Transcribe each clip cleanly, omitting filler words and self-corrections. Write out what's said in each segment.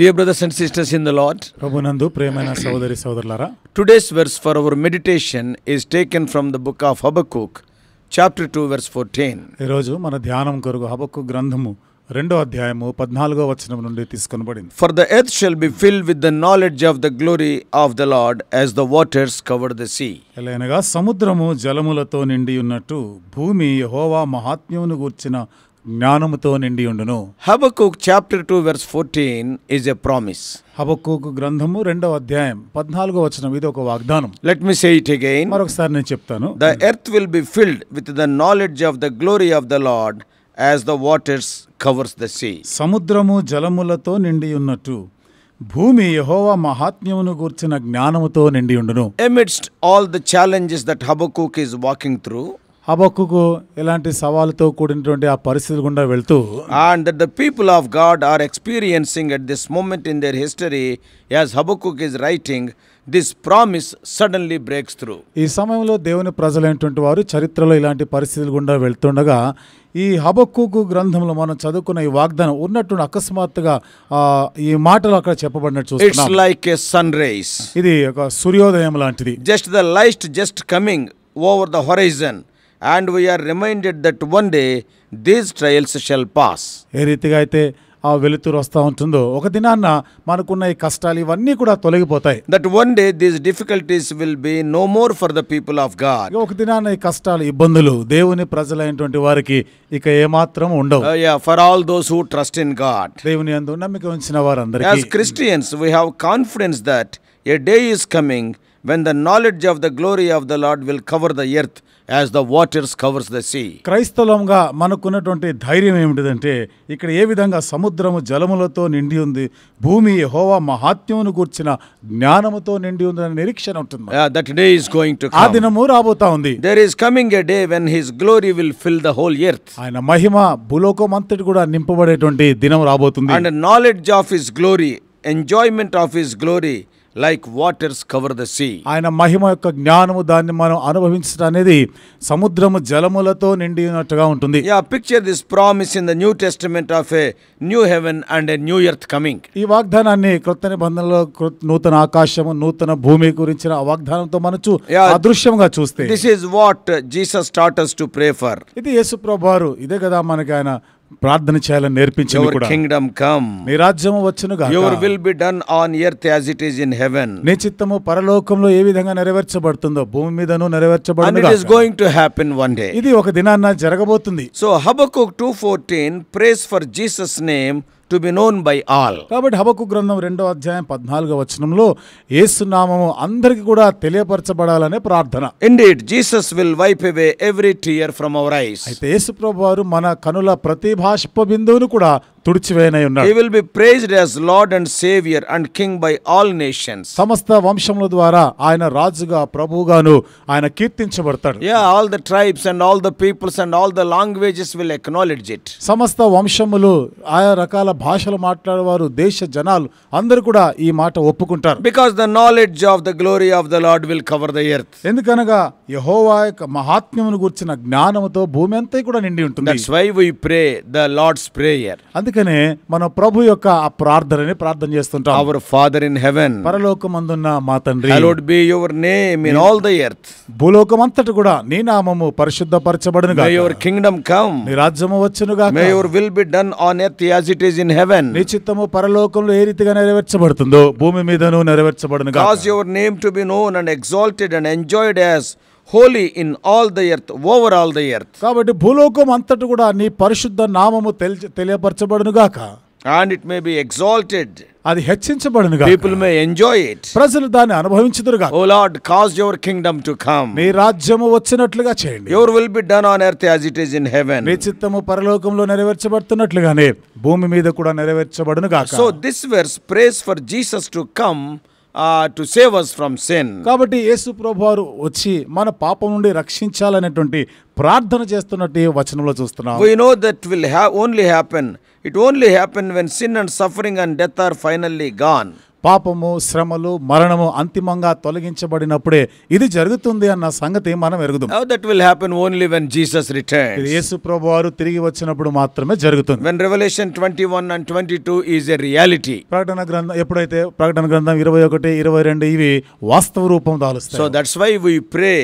Dear brothers and sisters in the Lord, ప్రభునందు ప్రియమైన సహోదరి సహోదరులారా, today's verse for our meditation is taken from the book of Habakkuk, chapter 2, verse 14. ఈ రోజు మన ధ్యానం కొరకు హబక్కూకు గ్రంథము 2వ అధ్యాయము 14వ వచనం నుండి తీసుకొనబడింది. For the earth shall be filled with the knowledge of the glory of the Lord as the waters cover the sea. ఎలాగనగా సముద్రము జలములతో నిండి ఉన్నట్టు భూమి యెహోవా మహాత్మ్యమును గూర్చిన జ్ఞానముతో నిండి ఉండును. Habakkuk chapter 2, verse 14 is a promise. హబక్కూకు గ్రంథము 2వ అధ్యాయం 14వ వచనం ఇది ఒక వాగ్దానం. Let me say it again. మరొకసారి నేను చెప్తాను. The earth will be filled with the knowledge of the glory of the Lord as the waters covers the sea. సముద్రము జలములతో నిండి ఉన్నట్టు భూమి యెహోవా మహాత్మ్యమును గూర్చిన జ్ఞానముతో నిండి ఉండును. Amidst all the challenges that Habakkuk is walking through, హబక్కూకు ఎలాంటి సవాలుతో కూడినటువంటి ఆ పరిస్థితుల గుండా వెళ్తూ and that the people of God are experiencing at this moment in their history, as Habakkuk is writing, this promise suddenly breaks through. ఈ సమయంలో దేవుని ప్రజలైనటువంటి వారు చరిత్రలో ఇలాంటి పరిస్థితుల గుండా వెళ్తుండగా ఈ హబక్కూకు గ్రంథంలో మనం చదువుకున్న ఈ వాగ్దానం ఉన్నట్టు అకస్మాత్తుగా ఈ మాటలు అక్కడ చెప్పబడినట్టు It's చూస్తున్నాం. like a sun rays. ఇది ఒక సూర్యోదయం లాంటిది. Just the light just coming over the horizon, and we are reminded that one day these trials shall pass. ఏ రీతిగా అయితే ఆ వెలుతురు వస్తూ ఉంటుందో ఒక దినాన్న మనకున్న ఈ కష్టాలు ఇవన్నీ కూడా తొలగిపోతాయి. That one day these difficulties will be no more for the people of God. ఒక దినాన్న ఈ కష్టాలు ఇబ్బందులు దేవుని ప్రజలైనటువంటి వారికి ఇక ఏమాత్రం ఉండవు. For all those who trust in God. దేవుని యందు నమ్మిక ఉంచిన వారందరికీ As Christians, we have confidence that a day is coming when the knowledge of the glory of the Lord will cover the earth as the waters covers the sea. క్రైస్తవంగా మనకున్నటువంటి ధైర్యం ఏమిటిదంటే ఇక్కడ ఏ విధంగా సముద్రము జలములతో నిండి ఉంది, భూమి యెహోవా మహాత్మ్యమును గూర్చిన జ్ఞానముతో నిండి ఉంది అనే నిరీక్షణ ఉంటుంది. That day is going to ఆ come. దినము రాబోతా ఉంది. There is coming a day when his glory will fill the whole earth. ఆయన మహిమ భూలోకం అంతటి కూడా నింపబడేటువంటి దినం రాబోతుంది. And the knowledge of his glory, enjoyment of his glory, like waters cover the sea. ఆయన మహిమ యొక్క జ్ఞానము దాన్ని మనం అనుభవించడం అనేది సముద్రము జలములతో నిండి ఉన్నట్టుగా ఉంటుంది. Picture this promise in the New Testament of a new heaven and a new earth coming. ఈ వాగ్దానాన్ని క్రొత్త నిబంధనలో నూతన ఆకాశము నూతన భూమి గురించిన ఆ వాగ్దానంతో మనం అదృశ్యంగా చూస్తే This is what Jesus taught us to pray for. ఇది యేసు ప్రభువారు ఇదే కదా మనకి ఆయన ప్రార్థన చేయాలని నేర్పించింది Your కూడా. kingdom come. నీ రాజ్యము వచ్చును గాక. Your will be done on earth as it is in heaven. నీ చిత్తము పరలోకంలో ఏ విధంగా నెరవేర్చబడుతుందో భూమి మీదను And నెరవేర్చబడును it is గాక. going to happen one day. ఇది ఒక దినాన్న జరగబోతుంది. So Habakkuk 2:14 prays for Jesus' name to be known by all. కాబట్టి హబక్కూకు గ్రంథం 2వ అధ్యాయం 14వ వచనంలో యేసు నామము అందరికీ కూడా తెలియపరచబడాలనే ప్రార్థన. Indeed, Jesus will wipe away every tear from our eyes. అయితే యేసు ప్రభువారు మన కనుల ప్రతి బాష్ప బిందువును కూడా తుడిచివేయనై ఉన్నాడు. He will be praised as Lord and Savior and King by all nations. సమస్త వంశముల ద్వారా ఆయన రాజుగా ప్రభువుగాను ఆయన కీర్తించబడతాడు. All the tribes and all the peoples and all the languages will acknowledge it. సమస్త వంశములు ఆయా రకాల భాషలు మాట్లాడేవారు దేశ జనాలు అందరూ కూడా ఈ మాట ఒప్పుకుంటారు. Because the knowledge of the glory of the Lord will cover the earth. ఎందుకనగా యెహోవా యొక్క మహాత్మ్యమును గురించిన జ్ఞానముతో భూమి అంతా కూడా నిండి ఉంటుంది. That's why we pray the Lord's prayer. అందుకనే మన ప్రభు యొక్క ఆ ప్రార్థనని ప్రార్థన చేస్తుంటాం. Our Father in heaven, పరలోకమందున్న మా తండ్రి, hallowed be your name in all the earth. భూలోకం అంతట కూడా నీ నామము పరిశుద్ధపరచబడును గాక. May your kingdom come. నీ రాజ్యము వచ్చును గాక. May your will be done on earth as it is in heaven. నీ చిత్తము పరలోకంలో ఏ రీతిగా నెరవేర్చబడుతుందో భూమి మీదను నెరవేర్చబడును గాక. Cause your name to be known and exalted and enjoyed as holy in all the earth, over all the earth. కాబట్టి భూలోకం అంతట కూడా నీ పరిశుద్ధ నామము తెలియపరచబడును గాక. And it may be exalted. అది హెచ్చించబడును గాక. People may enjoy it. ప్రజలు దాన్ని అనుభవించుదురు గాక. Oh Lord, cause your kingdom to come. నీ రాజ్యము వచ్చినట్లుగా చేయండి. Your will be done on earth as it is in heaven. నీ చిత్తము పరలోకంలో నెరవేర్చబడుతున్నట్లుగానే భూమి మీద కూడా నెరవేర్చబడును గాక. So this verse prays for Jesus to come to save us from sin. కాబట్టి యేసు ప్రభువారు వచ్చి మన పాపం నుండి రక్షించాలనేటువంటి ప్రార్థన చేస్తున్నట్టు ఈ వచనంలో చూస్తున్నాం. We know that will only happen. It only happen when sin and suffering and death are finally gone. పాపము, శ్రమలు, మరణము అంతిమంగా తొలగించబడినప్పుడే ఇది జరుగుతుంది అన్న సంగతి మనం ఎరుగుదాం. Now that will happen only when Jesus returns. ఇది యేసు ప్రభువారు తిరిగి వచ్చినప్పుడు మాత్రమే జరుగుతుంది. When Revelation 21 and 22 is a reality. ప్రకటన గ్రంథం ఎప్పుడైతే ప్రకటన గ్రంథం 21, 22 ఇవి వాస్తవ రూపం దాలుస్తాయి. So that's why we pray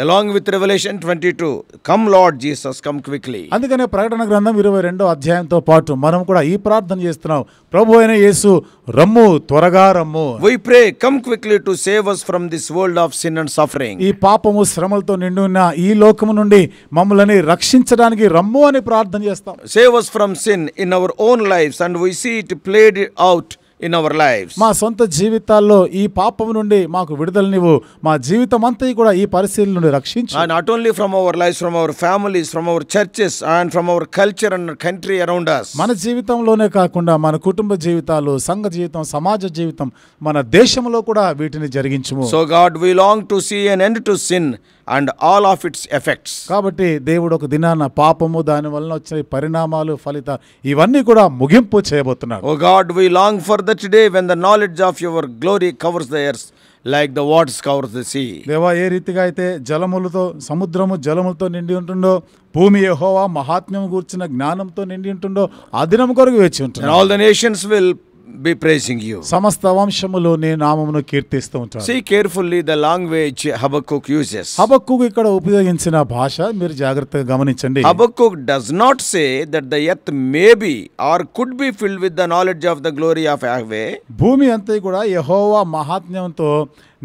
along with Revelation 22, come Lord Jesus, come quickly. అందుకనే ప్రకటన గ్రంథం 22 అధ్యాయంతో పాటు మనం కూడా ఈ ప్రార్థన చేస్తున్నాం, ప్రభు అయిన యేసు రమ్ము, త్వరగా రమ్ము. We pray, come quickly to save us from this world of sin and suffering. ఈ పాపము, శ్రమలతో నిండి ఉన్న ఈ లోకము నుండి మమ్మల్ని రక్షించడానికి రమ్ము అని ప్రార్థన చేస్తాం. Save us from sin in our own lives, and we see it played out in our lives. మా సొంత జీవితాల్లో ఈ పాపం నుండి మాకు విడుదలనివ్వు, మా జీవితం అంతా కూడా ఈ పరిస్థితుల నుండి రక్షించు. And not only from our lives, from our families, from our churches, and from our culture and our country around us. మన జీవితంలోనే కాకుండా మన కుటుంబ జీవితాలు, సంఘ జీవితం, సమాజ జీవితం, మన దేశంలో కూడా వీటిని జరిగించుము. So God, we long to see an end to sin and all of its effects. కాబట్టి దేవుడు ఒక దినాన పాపము, దాని వలన వచ్చే పరిణామాలు, ఫలితాలు ఇవన్నీ కూడా ముగింపు చేయబోతున్నాడు. Oh God, we long for that day when the knowledge of your glory covers the earth like the waters covers the sea. దేవా, ఏ రీతిగా అయితే జలములతో, సముద్రము జలములతో నిండి ఉంటుందో, భూమి యెహోవా మహాత్మ్యం గూర్చిన జ్ఞానంతో నిండి ఉంటుందో ఆ దినం కొరకు వేచి ఉంటుంది. And all the nations will be praising you. సమస్త వంశములు నీ నామమును కీర్తిస్తూ ఉంటారు. See carefully the language Habakkuk uses. హబక్కూకు ఇక్కడ ఉపయోగించిన భాష మీరు జాగ్రత్తగా గమనించండి. Habakkuk does not say that the earth may be or could be filled with the knowledge of the glory of Yahweh. భూమి అంతా కూడా యెహోవా మహాత్మ్యంతో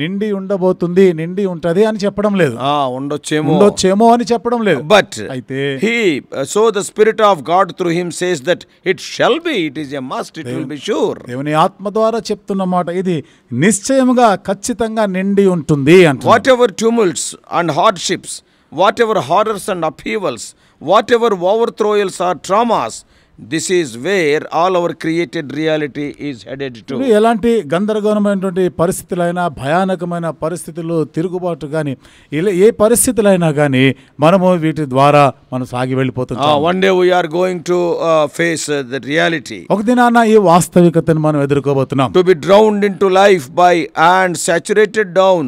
నిండి ఉండబోతుంది, నిండి ఉంటది అని చెప్పడం లేదు. ఉండొచ్చేమో అని చెప్పడం లేదు. But అయితే so the Spirit of God through him says that it shall be, it is a must, it will be sure. దేవుని ఆత్మ ద్వారా చెప్తున్న మాట ఇది నిశ్చయముగా ఖచ్చితంగా నిండి ఉంటుంది అంట. Whatever tumults and hardships, whatever horrors and upheavals, whatever overthrows or traumas, this is where all our created reality is headed to. ఎలాంటి గందరగోళమైనటువంటి పరిస్థితులైనా, భయానకమైన పరిస్థితులు, తిరుగుబాటు కానీ ఏ పరిస్థితులైనా కానీ మనము వీటి ద్వారా మనం సాగి వెళ్ళిపోతున్నాం. One day we are going to face the reality. ఒక దినాన ఈ వాస్తవికతను మనం ఎదుర్కోబోతున్నాం. To be drowned into life by and saturated down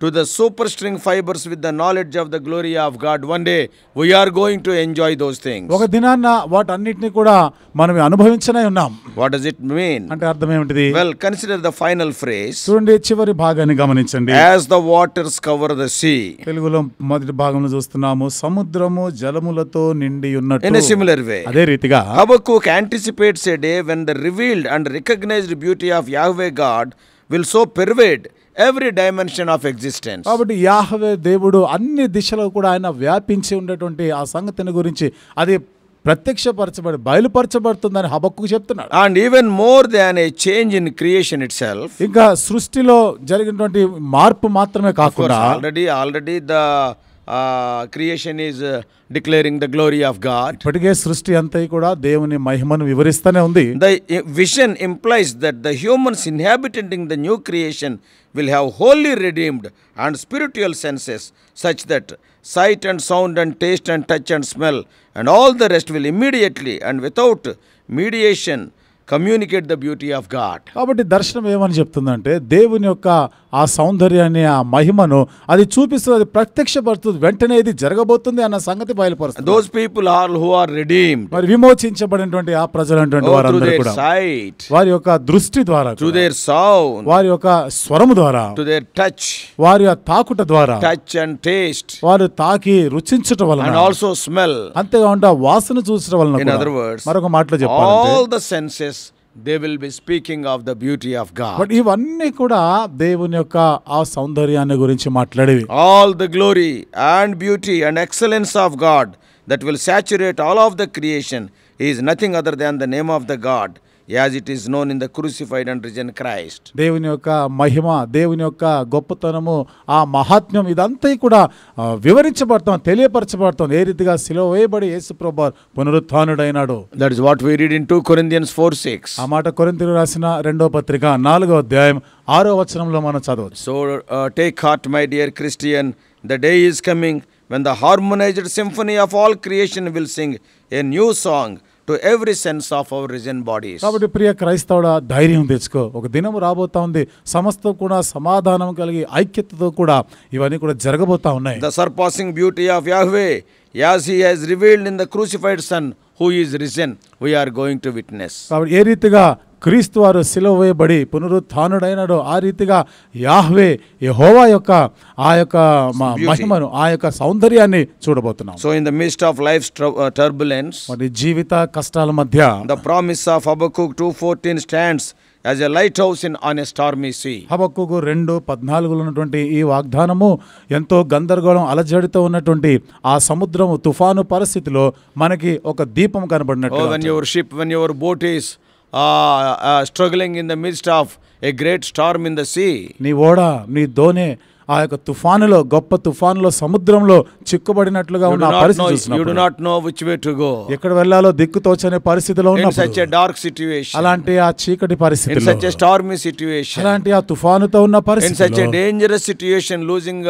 to the superstring fibers with the knowledge of the glory of God. One day we are going to enjoy those things. ఒక దినాన వాటన్నిటిని కూడా మనం అనుభవించనే ఉన్నాం. What does it mean? అంటే అర్థం ఏమిటిది? Well, consider the final phrase. చూడండి, చివరి భాగాన్ని గమనించండి. As the waters cover the sea. తెలుగులో మొదటి భాగంలో చూస్తున్నాము, సముద్రము జలములతో నిండి ఉన్నట్టు. In a similar way, అదే రీతిగా Habakkuk anticipates a day when the revealed and recognized beauty of Yahweh God will so pervade every dimension of existence. కాబట్టి యాహవే దేవుడు అన్ని దిశలో కూడా ఆయన వ్యాపించి ఉండేటువంటి ఆ సంగతిని గురించి అది ప్రత్యక్షపరచబడి బయలుపరచబడుతుందని హబక్కూకు చెప్తున్నాడు. And even more than a change in creation itself, ఇంకా సృష్టిలో జరిగినటువంటి మార్పు మాత్రమే కాకుండా already the creation is declaring the glory of God. ఇప్పటికే సృష్టి అంతా కూడా దేవుని మహిమను వివరిస్తూనే ఉంది. The vision implies that the humans inhabiting the new creation will have wholly redeemed and spiritual senses such that sight and sound and taste and touch and smell and all the rest will immediately and without mediation communicate the beauty of God. కాబట్టి దర్శనం ఏమని చెప్తుందంటే దేవుని యొక్క ఆ సౌందర్యాన్ని, ఆ మహిమను అది చూపిస్తుంది, అది ప్రత్యక్షపడుతుంది, వెంటనే ఇది జరగబోతుంది అన్న సంగతి బయలుపరుస్తుంది. Those people are who are redeemed, మరి విమోచించబడినటువంటి ఆ ప్రజలంటువంటి వారందరూ కూడా sight, వారి యొక్క దృష్టి ద్వారా, through their sound, వారి యొక్క స్వరము ద్వారా, to their touch, వారి తాకుట ద్వారా, touch and taste, వారు తాకి రుచించటం వలన, and also smell, అంతేకాకుండా వాసన చూసటం వలన, in other words, మరొక మాటలో చెప్పాలంటే all the senses they will be speaking of the beauty of God. But ఇవన్నీ కూడా దేవుని యొక్క ఆ సౌందర్యాన్ని గురించి మాట్లాడేవి. All the glory and beauty and excellence of God that will saturate all of the creation is nothing other than the name of the God as it is known in the crucified and risen Christ. దేవుని యొక్క మహిమ, దేవుని యొక్క గొప్పతనము, ఆ మహాత్మ్యం ఇదంతా కూడా వివరించబడతాం, తెలియపరచబడతాం. ఏ రీతిగా సిలువ వేయబడి యేసుప్రభు పునరుత్థానుడైనాడు. That is what we read in 2 Corinthians 4:6. ఆ మాట కొరింథీయులకు రాసిన 2వ పత్రిక 4వ అధ్యాయం 6వ వచనంలో మనం చదవచ్చు. So take heart, my dear Christian, the day is coming when the harmonized symphony of all creation will sing a new song to every sense of our risen bodies. కాబట్టి ప్రియ క్రైస్తవుడా, ధైర్యం తెచ్చుకో. ఒక దినం రాబోతా ఉంది, సమస్తం కూడా సమాధానం కలిగి ఐక్యతతో కూడా ఇవన్నీ కూడా జరగబోతా ఉన్నాయి. The surpassing beauty of Yahweh, as he has revealed in the crucified Son who is risen, we are going to witness. కాబట్టి ఏ రీతిగా క్రీస్తు వారు సిలువ వేయబడి పునరుత్థానుడైనడో ఆ రీతిగా యాహ్వే యెహోవా యొక్క ఆ యొక్క మహిమను, ఆ యొక్క సౌందర్యాన్ని చూడబోతున్నాం. So in the midst of life's turbulence, మరి జీవిత కష్టాల మధ్య the promise of Habakkuk 2:14 stands as a lighthouse on a stormy sea. హబక్కూకు 2:14 ఉన్నటువంటి ఈ వాగ్దానము ఎంతో గందరగోళం అలజడితో ఉన్నటువంటి ఆ సముద్రము తుఫాను పరిస్థితిలో మనకి ఒక దీపం కనబడినట్టు. When your boat is struggling in the midst of a great storm in the sea, నీ ఓడ, నీ దోణి ఆ యొక్క తుఫానులో, గొప్ప తుఫానులో, సముద్రంలో చిక్కుబడినట్లుగా ఉన్న పరిస్థితి చూసినప్పుడు you do not know which way to go. ఎక్కడ వెళ్ళాలో దిక్కుతోచనే పరిస్థితిలో ఉన్నప్పుడు, in such a dark situation, అలాంటి ఆ చీకటి పరిస్థితిలో, in such a stormy situation, అలాంటి ఆ తుఫానుతో ఉన్న in పరిస్థితిలో, such a dangerous situation, losing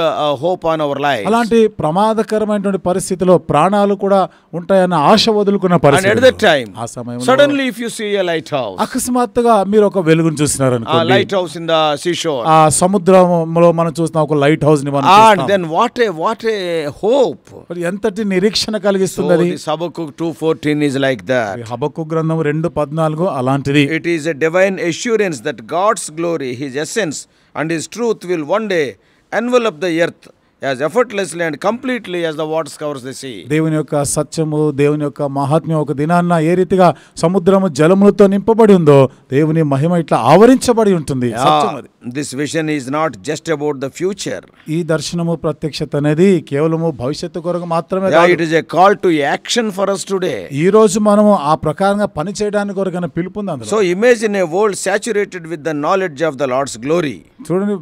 hope on our lives, అలాంటి ప్రమాదకరమైనటువంటి పరిస్థితిలో ప్రాణాలు కూడా ఉంటాయన్న ఆశ వదులుకున్న పరిస్థితి. and at that time, ఆ సమయంలో suddenly if you see a lighthouse, అకస్మాత్తుగా మీరు ఒక వెలుగును చూస్తున్నారు a అనుకోండి, lighthouse in the seashore, ఆ సముద్రంలో మనం చూసిన ఒక లైట్ హౌస్ ని మనం and చూస్తాం. then what a hope. మరి ఎంతటి నిరీక్షణ కలిగిస్తుంది So అది. this Habakkuk 2:14 is like that. హబక్కూకు గ్రంథం 2:14 అలాంటిది. It is a divine assurance that God's glory, his essence and his truth will one day envelop the earth as effortlessly and completely as the waters covers the sea. దేవుని యొక్క సత్యము, దేవుని యొక్క మహాత్మ్యం ఒక దినాన్న ఏ రీతిగా సముద్రము జలములతో నింపబడి ఉందో దేవుని మహిమ ఇట్లా ఆవరించబడి ఉంటుంది. సత్యం అది. This vision is not just about the future. ఈ దర్శనము, ప్రత్యక్షత అనేది కేవలము భవిష్యత్తు కొరకు మాత్రమే Yeah, కాదు. it is a call to action for us today. ఈ రోజు మనము ఆ ప్రకారంగా పని చేయడానికి కొరకైన పిలుపు ఉంది అందులో. So imagine a world saturated with the knowledge of the Lord's glory. చూడండి,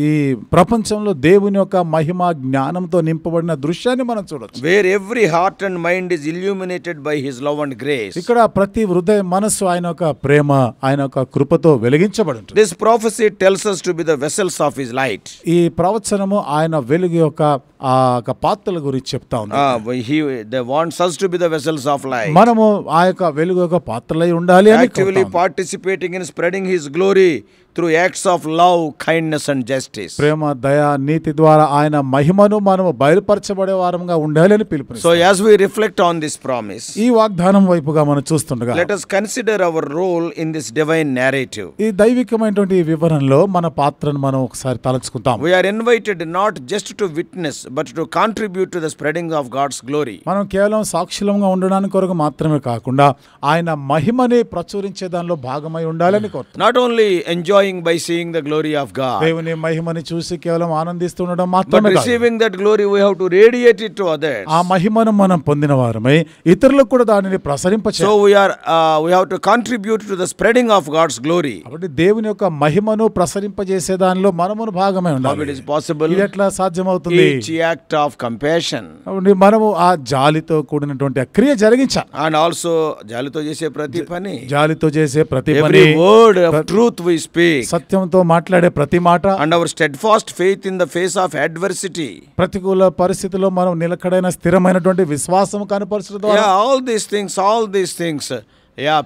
ఈ ప్రపంచంలో దేవుని యొక్క మహిమ జ్ఞానంతో నింపబడిన దృశ్యాన్ని మనం చూడొచ్చు. Where every heart and mind is illuminated by his love and grace. ఇక్కడ ప్రతి హృదయ మనస్సు ఆయన యొక్క ప్రేమ, ఆయన యొక్క కృపతో వెలిగించబడి ఉంటుంది. This prophecy tells us to be the vessels of his light. ఈ ప్రవచనము ఆయన వెలుగు యొక్క ఆ పాత్రల గురించి చెప్తా ఉంది. They wants us to be the vessels of light. మనము ఆ యొక్క వెలుగు యొక్క పాత్రలై ఉండాలి అని Actively participating in spreading his glory through acts of love, kindness and justice. ప్రేమ, దయ, నీతి ద్వారా ఆయన మహిమను మనము బయలుపరచబడే వారంగా ఉండాలి అని పిలుపునిస్తాడు. So as we reflect on this promise, ఈ వాగ్దానం వైపుగా మనం చూస్తుండగా let us consider our role in this divine narrative. ఈ దైవికమైనటువంటి వివరణలో మన పాత్రను మనం ఒకసారి తలచుకుంటాం. We are invited not just to witness but to contribute to the spreading of God's glory. మనం కేవలం సాక్షులంగా ఉండడానికి కొరకు మాత్రమే కాకుండా ఆయన మహిమని ప్రచురించే దానిలో భాగమై ఉండాలని కోరుతున్నాం. Not only enjoying by seeing the glory of God, దేవుని మహిమని చూసి కేవలం ఆనందిస్తుండడం but మాత్రమే కాదు, receiving that glory we have to radiate it to others. ఆ మహిమను మనం పొందిన వారమై ఇతరులకు కూడా దానిని ప్రసరింపచేయాలి. So we have to contribute to the spreading of God's glory. కాబట్టి దేవుని యొక్క మహిమను ప్రసరింపజేసే దానిలో మనమును భాగమై How ఉండాలి. it is possible? ఇది ఎట్లా సాధ్యమవుతుంది? Each act of compassion కాబట్టి మనము ఆ జాలితో కూడినటువంటి ఆ క్రియ జరిగించాలి. and also జాలితో చేసే ప్రతి పని, జాలితో చేసే ప్రతి పని, every word of truth we speak, సత్యంతో మాట్లాడే ప్రతి మాట, and our steadfast faith in the face of adversity. ప్రతికూల పరిస్థితుల్లో మనం నిలకడైన స్థిరమైనటువంటి విశ్వాసం కనపరచడం ద్వారా All these things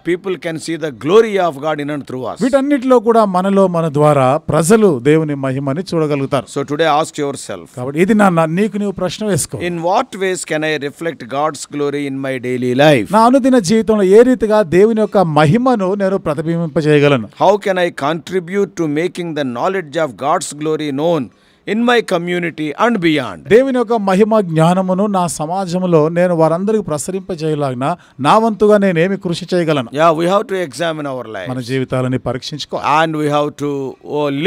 people can see the glory of God in and through us. వీటన్నిటిలో కూడా మనలో, మన ద్వారా ప్రజలు దేవుని మహిమని చూడగలుగుతారు. So today ask yourself, కాబట్టి ఇది నీకు నీవు ప్రశ్న వేసుకో. in what ways can I reflect God's glory in my daily life? నా అనుదిన జీవితంలో ఏ రీతిగా దేవుని యొక్క మహిమను నేను ప్రతిబింబింపజేయగలను? How can I contribute to making the knowledge of God's glory known in my community and beyond? దేవుని యొక్క మహిమ జ్ఞానమును నా సమాజంలో నేను వారందరికి ప్రసరింపజేయలాగిన నా వంతుగా నేనేమి కృషి చేయగలను? We have to examine our life. మన జీవితాలని పరీక్షించుకోవాలి. And we have to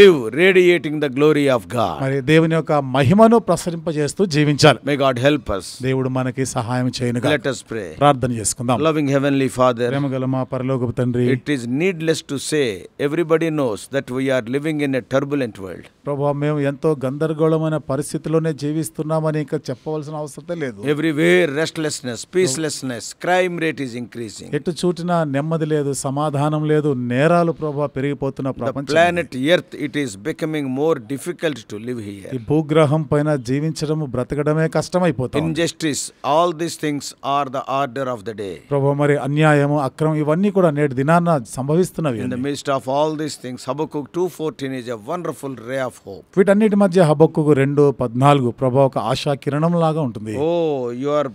live radiating the glory of God. మరి దేవుని యొక్క మహిమను ప్రసరింపజేస్తూ జీవించాలి. May God help us. దేవుడు మనకి సహాయం చేయనుగా. Let us pray. ప్రార్థన చేసుకుందాం. Loving Heavenly Father, ప్రేమగల మా పరలోకపు తండ్రి, it is needless to say everybody knows that we are living in a turbulent world. ప్రభువా, మేము ఎంతో గందరగోళమైన పరిస్థితిలోనే జీవిస్తున్నామని ఇంకా చెప్పవలసిన అవసరం లేదు. Everywhere restlessness, peacelessness, crime rate is increasing. ఎటు చూటినా నెమ్మది లేదు, సమాధానం లేదు, నేరాలు ప్రభా పెరిగిపోతున్న The ప్రపంచం. planet Earth, it is becoming more difficult to live here. ఈ భూగ్రహం పైన జీవించడం బ్రతకడమే కష్టమైపోతుంది. Injustice, all these things are the order of the day. ప్రభు మరి అన్యాయము, అక్రమం ఇవన్నీ కూడా నేటి దినాన సంభవిస్తున్నవి. In the midst of all these things, Habakkuk 2:14 is a wonderful ray of hope. వీటన్నిటి మధ్య హబక్కూకు 2:14 ప్రభు ఒక ఆశా కిరణం లాగా ఉంటుంది. Oh, you are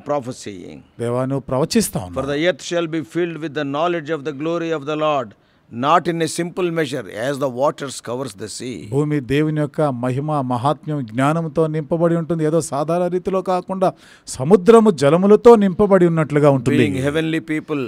prophesying. దేవా నువ్వు ప్రవచిస్తావు. For the earth shall be filled with the knowledge of the glory of the Lord, not in a simple measure as the waters covers the sea. భూమి దేవుని యొక్క మహిమ మహాత్మ్యం జ్ఞానంతో నింపబడి ఉంటుంది. ఏదో సాధారణ రీతిలో కాకుండా సముద్రము జలములతో నింపబడి ఉన్నట్లుగా ఉంటుంది. Being heavenly people,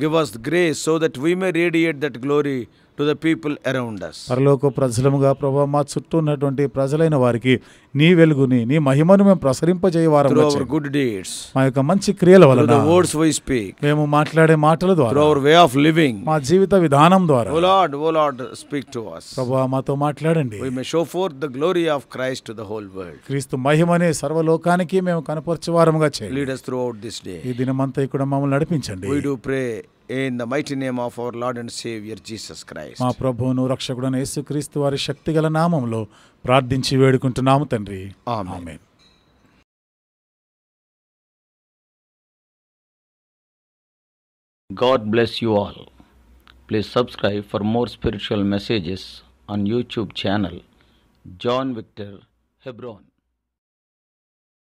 give us grace so that we may radiate that glory to the people around us. పరలోక ప్రజలముగా ప్రభువా మా చుట్టూ ఉన్నటువంటి ప్రజలైన వారికి నీ వెలుగుని నీ మహిమను మేము ప్రసరింపజేయవారము Through our good deeds, మా యొక్క మంచి క్రియల through వలన, the words we speak, మేము మాట్లాడే మాటల ద్వారా, through our way of living. మా జీవిత విధానం ద్వారా O Lord, speak to us. ప్రభువా మాతో మాట్లాడండి. We may show forth the glory of Christ to the whole world. క్రీస్తు మహిమనే సర్వలోకానికి మేము కనపరచువారముగా చేయండి. Lead us throughout this day. ఈ దినమంతా ఇక్కడ మమ్మల్ని నడిపించండి. We do pray in the mighty name of our Lord and Savior Jesus Christ. మా ప్రభువును రక్షకుడైన యేసుక్రీస్తు వారి శక్తిగల నామములో ప్రార్థించి వేడుకుంటున్నాము తండ్రి. ఆమేన్. God bless you all. Please subscribe for more spiritual messages on YouTube channel John Victor Hebron.